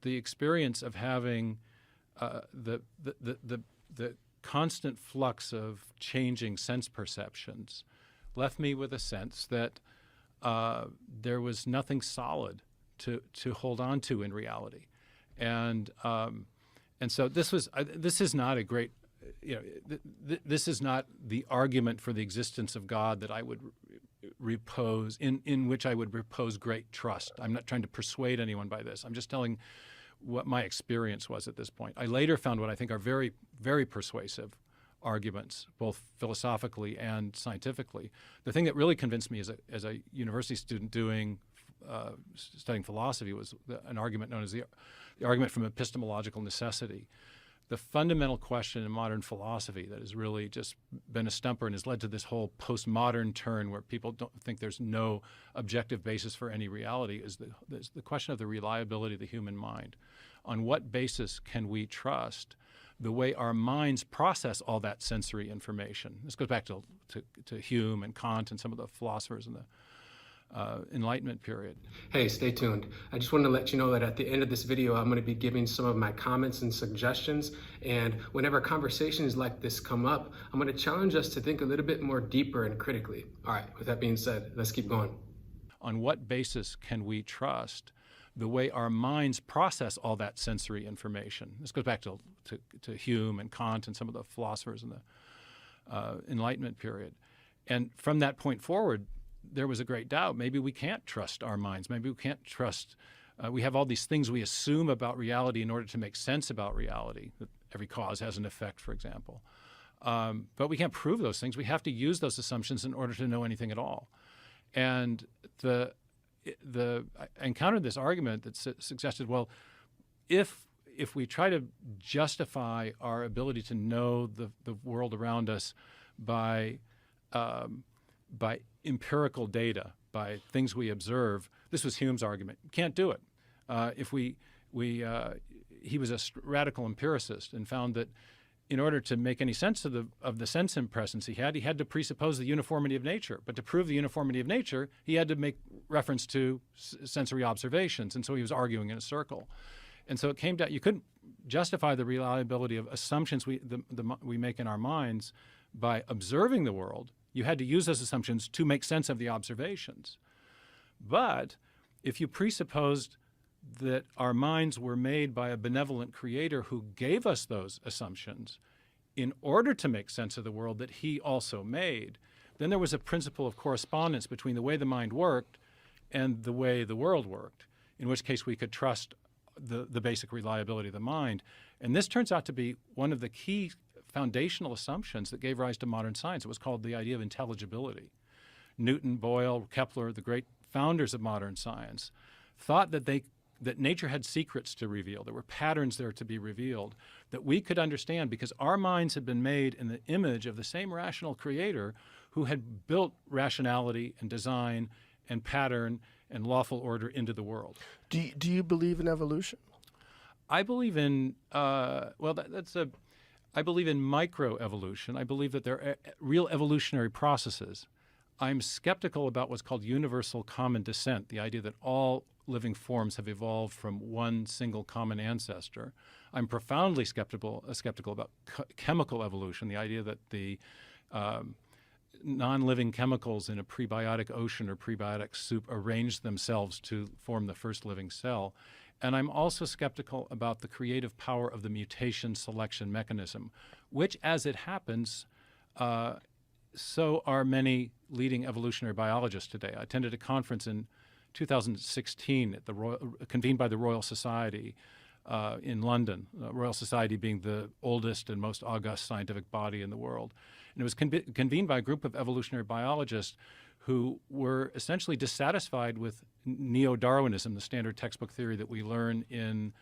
the experience of having the constant flux of changing sense perceptions left me with a sense that there was nothing solid to hold on to in reality, and so this is not a great, this is not the argument for the existence of God that I would repose in which I would repose great trust. I'm not trying to persuade anyone by this. I'm just telling what my experience was at this point. I later found what I think are very, very persuasive arguments, both philosophically and scientifically. The thing that really convinced me as a university student studying philosophy was an argument known as the argument from epistemological necessity. The fundamental question in modern philosophy that has really just been a stumper and has led to this whole postmodern turn where people don't think there's no objective basis for any reality is the question of the reliability of the human mind. On what basis can we trust the way our minds process all that sensory information? This goes back to Hume and Kant and some of the philosophers in the Enlightenment period. Hey, stay tuned. I just wanted to let you know that at the end of this video, I'm going to be giving some of my comments and suggestions. And whenever conversations like this come up, I'm going to challenge us to think a little bit more deeper and critically. All right, with that being said, let's keep going. On what basis can we trust the way our minds process all that sensory information? This goes back to Hume and Kant and some of the philosophers in the Enlightenment period. And from that point forward, there was a great doubt. Maybe we can't trust our minds. Maybe we can't trust. We have all these things we assume about reality in order to make sense about reality. That every cause has an effect, for example. But we can't prove those things. We have to use those assumptions in order to know anything at all. And I encountered this argument that suggested, well, if we try to justify our ability to know the world around us by empirical data, by things we observe, this was Hume's argument. You can't do it. He was a radical empiricist and found that in order to make any sense of the sense impressions he had to presuppose the uniformity of nature. But to prove the uniformity of nature, he had to make reference to sensory observations, and so he was arguing in a circle. And so it came down, you couldn't justify the reliability of assumptions we make in our minds by observing the world. You had to use those assumptions to make sense of the observations. But if you presupposed that our minds were made by a benevolent creator who gave us those assumptions in order to make sense of the world that he also made, then there was a principle of correspondence between the way the mind worked and the way the world worked, in which case we could trust the basic reliability of the mind. And this turns out to be one of the key foundational assumptions that gave rise to modern science. It was called the idea of intelligibility. Newton, Boyle, Kepler, the great founders of modern science, thought that nature had secrets to reveal. There were patterns there to be revealed that we could understand because our minds had been made in the image of the same rational creator who had built rationality and design and pattern and lawful order into the world. Do you believe in evolution? I believe in, I believe in microevolution. I believe that there are real evolutionary processes. I'm skeptical about what's called universal common descent, the idea that all living forms have evolved from one single common ancestor. I'm profoundly skeptical about chemical evolution, the idea that the non-living chemicals in a prebiotic ocean or prebiotic soup arrange themselves to form the first living cell. And I'm also skeptical about the creative power of the mutation selection mechanism, which, as it happens, so are many leading evolutionary biologists today. I attended a conference in 2016 convened by the Royal Society in London, Royal Society being the oldest and most august scientific body in the world. And it was convened by a group of evolutionary biologists who were essentially dissatisfied with neo-Darwinism, the standard textbook theory that we learn in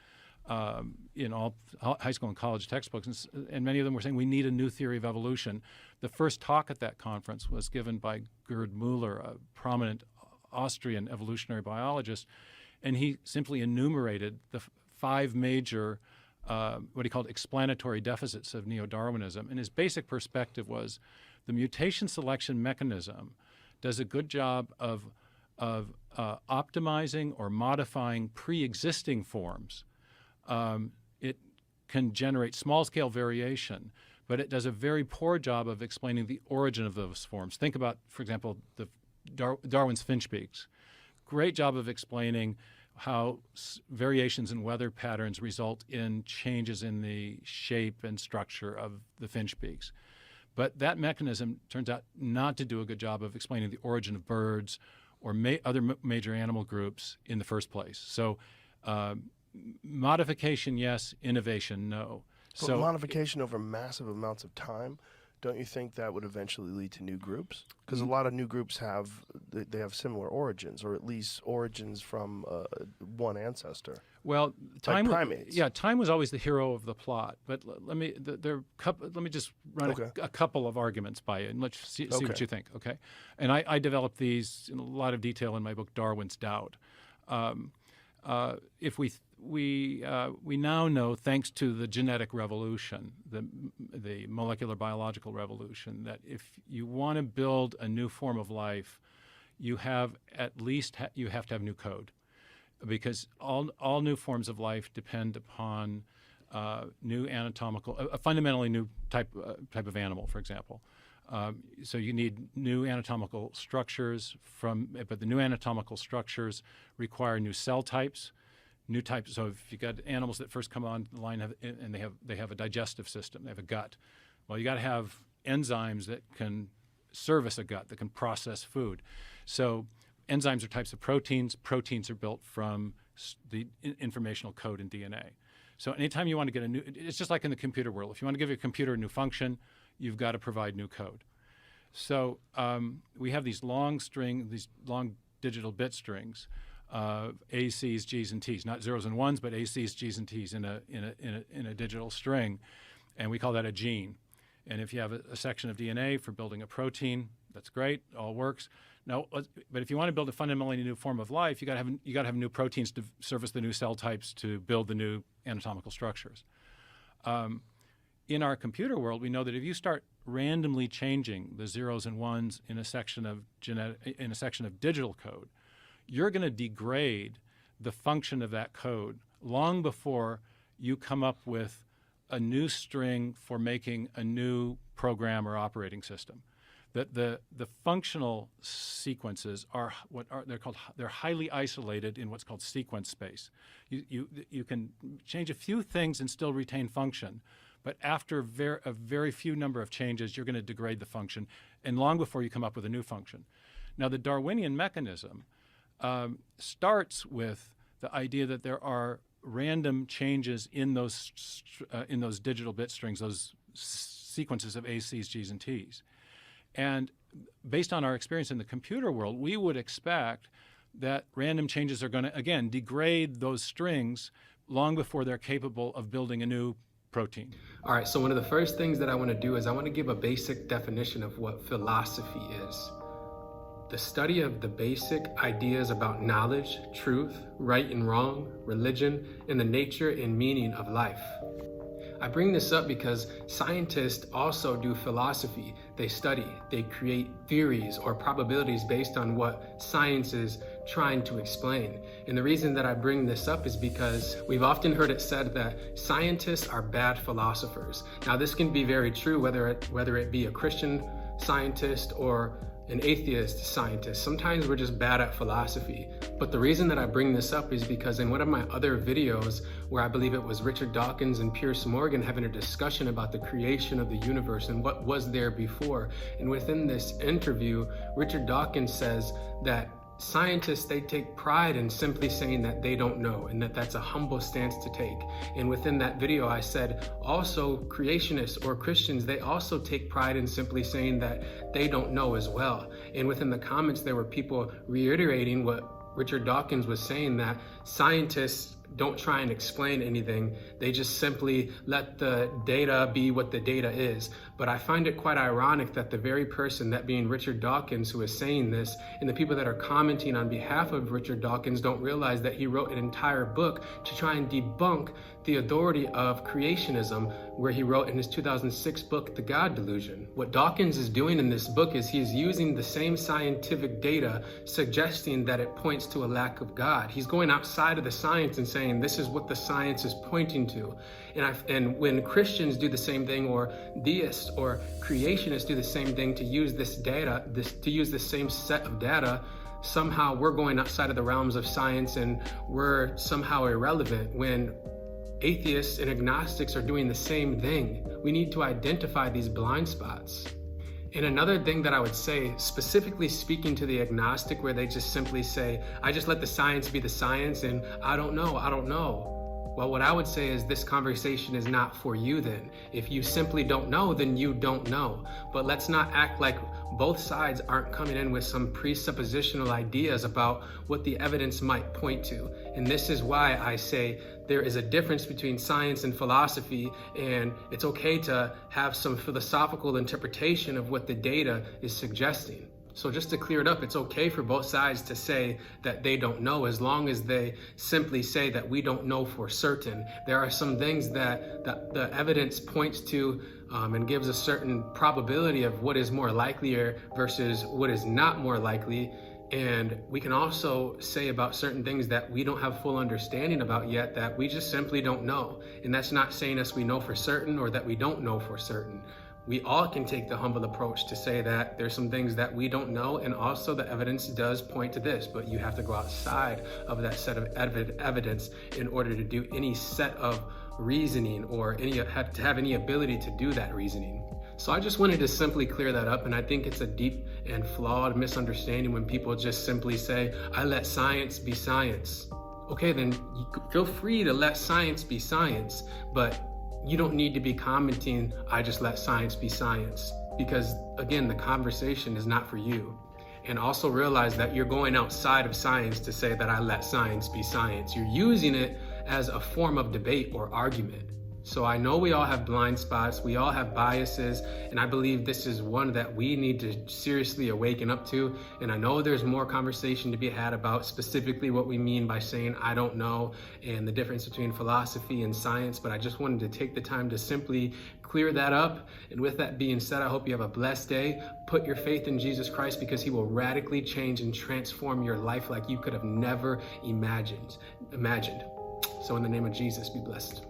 all high school and college textbooks. And many of them were saying we need a new theory of evolution. The first talk at that conference was given by Gerd Müller, a prominent Austrian evolutionary biologist, and he simply enumerated the 5 major what he called explanatory deficits of neo-Darwinism. And his basic perspective was the mutation selection mechanism does a good job of optimizing or modifying pre-existing forms, it can generate small-scale variation, but it does a very poor job of explaining the origin of those forms. Think about, for example, the Darwin's finch beaks. Great job of explaining how variations in weather patterns result in changes in the shape and structure of the finch beaks. But that mechanism turns out not to do a good job of explaining the origin of birds or other major animal groups in the first place. So modification, yes. Innovation, no. But modification over massive amounts of time, don't you think that would eventually lead to new groups? Because a lot of new groups have similar origins, or at least origins from one ancestor. Well, time, like primates. Yeah, time was always the hero of the plot. But let me just run a couple of arguments by you, and let's see what you think. Okay, and I developed these in a lot of detail in my book Darwin's Doubt. If we now know, thanks to the genetic revolution, the molecular biological revolution, that if you want to build a new form of life, you have to have new code, because all new forms of life depend upon new anatomical, a fundamentally new type of animal, for example. So you need new anatomical structures but the new anatomical structures require new cell types. New types. So if you got animals that first come on the line and they have a digestive system, they have a gut. Well, you got to have enzymes that can service a gut, that can process food. So enzymes are types of proteins. Proteins are built from the informational code in DNA. So anytime you want to get it's just like in the computer world. If you want to give your computer a new function, you've got to provide new code. So we have these long digital bit strings. A's, C's, G's, and T's, not zeros and ones, but A's, C's, G's, and T's in a digital string, and we call that a gene. And if you have a section of DNA for building a protein, that's great, all works. Now, but if you want to build a fundamentally new form of life, you got to have new proteins to service the new cell types to build the new anatomical structures. In our computer world, we know that if you start randomly changing the zeros and ones in a section of digital code, you're going to degrade the function of that code long before you come up with a new string for making a new program or operating system. The functional sequences they're highly isolated in what's called sequence space. You can change a few things and still retain function, but after a very few number of changes, you're going to degrade the function, and long before you come up with a new function. Now, the Darwinian mechanism starts with the idea that there are random changes in those digital bit strings, those sequences of A's, C's, G's, and T's. And based on our experience in the computer world, we would expect that random changes are going to, again, degrade those strings long before they're capable of building a new protein. All right, so one of the first things that I want to do is I want to give a basic definition of what philosophy is. The study of the basic ideas about knowledge, truth, right and wrong, religion, and the nature and meaning of life. I bring this up because scientists also do philosophy. They study, they create theories or probabilities based on what science is trying to explain. And the reason that I bring this up is because we've often heard it said that scientists are bad philosophers. Now, this can be very true whether it be a Christian scientist or an atheist scientist. Sometimes we're just bad at philosophy. But the reason that I bring this up is because in one of my other videos, where I believe it was Richard Dawkins and Piers Morgan having a discussion about the creation of the universe and what was there before. And within this interview, Richard Dawkins says that scientists, they take pride in simply saying that they don't know, and that's a humble stance to take. And within that video, I said also creationists or Christians, they also take pride in simply saying that they don't know as well. And within the comments, there were people reiterating what Richard Dawkins was saying, that scientists don't try and explain anything. They just simply let the data be what the data is. But I find it quite ironic that the very person, that being Richard Dawkins, who is saying this, and the people that are commenting on behalf of Richard Dawkins don't realize that he wrote an entire book to try and debunk the authority of creationism, where he wrote in his 2006 book, The God Delusion. What Dawkins is doing in this book is he's using the same scientific data, suggesting that it points to a lack of God. He's going outside of the science and saying saying this is what the science is pointing to. And when Christians do the same thing, or deists or creationists do the same thing to use this data, to use the same set of data, somehow we're going outside of the realms of science and we're somehow irrelevant, when atheists and agnostics are doing the same thing. We need to identify these blind spots. And another thing that I would say, specifically speaking to the agnostic, where they just simply say, I just let the science be the science and I don't know. Well, what I would say is this conversation is not for you then. If you simply don't know, then you don't know. But let's not act like both sides aren't coming in with some presuppositional ideas about what the evidence might point to. And this is why I say there is a difference between science and philosophy, and it's okay to have some philosophical interpretation of what the data is suggesting. So just to clear it up, it's okay for both sides to say that they don't know, as long as they simply say that we don't know for certain. There are some things that the evidence points to and gives a certain probability of what is more likely versus what is not more likely. And we can also say about certain things that we don't have full understanding about yet, that we just simply don't know. And that's not saying us we know for certain or that we don't know for certain. We all can take the humble approach to say that there's some things that we don't know, and also the evidence does point to this, but you have to go outside of that set of evidence in order to do any set of reasoning or to have any ability to do that reasoning. So I just wanted to simply clear that up, and I think it's a deep and flawed misunderstanding when people just simply say, I let science be science. Okay, then feel free to let science be science, but you don't need to be commenting, I just let science be science, because again, the conversation is not for you. And also realize that you're going outside of science to say that I let science be science. You're using it as a form of debate or argument. So I know we all have blind spots, we all have biases, and I believe this is one that we need to seriously awaken up to. And I know there's more conversation to be had about specifically what we mean by saying I don't know and the difference between philosophy and science, but I just wanted to take the time to simply clear that up. And with that being said, I hope you have a blessed day. Put your faith in Jesus Christ, because he will radically change and transform your life like you could have never imagined. So in the name of Jesus, be blessed.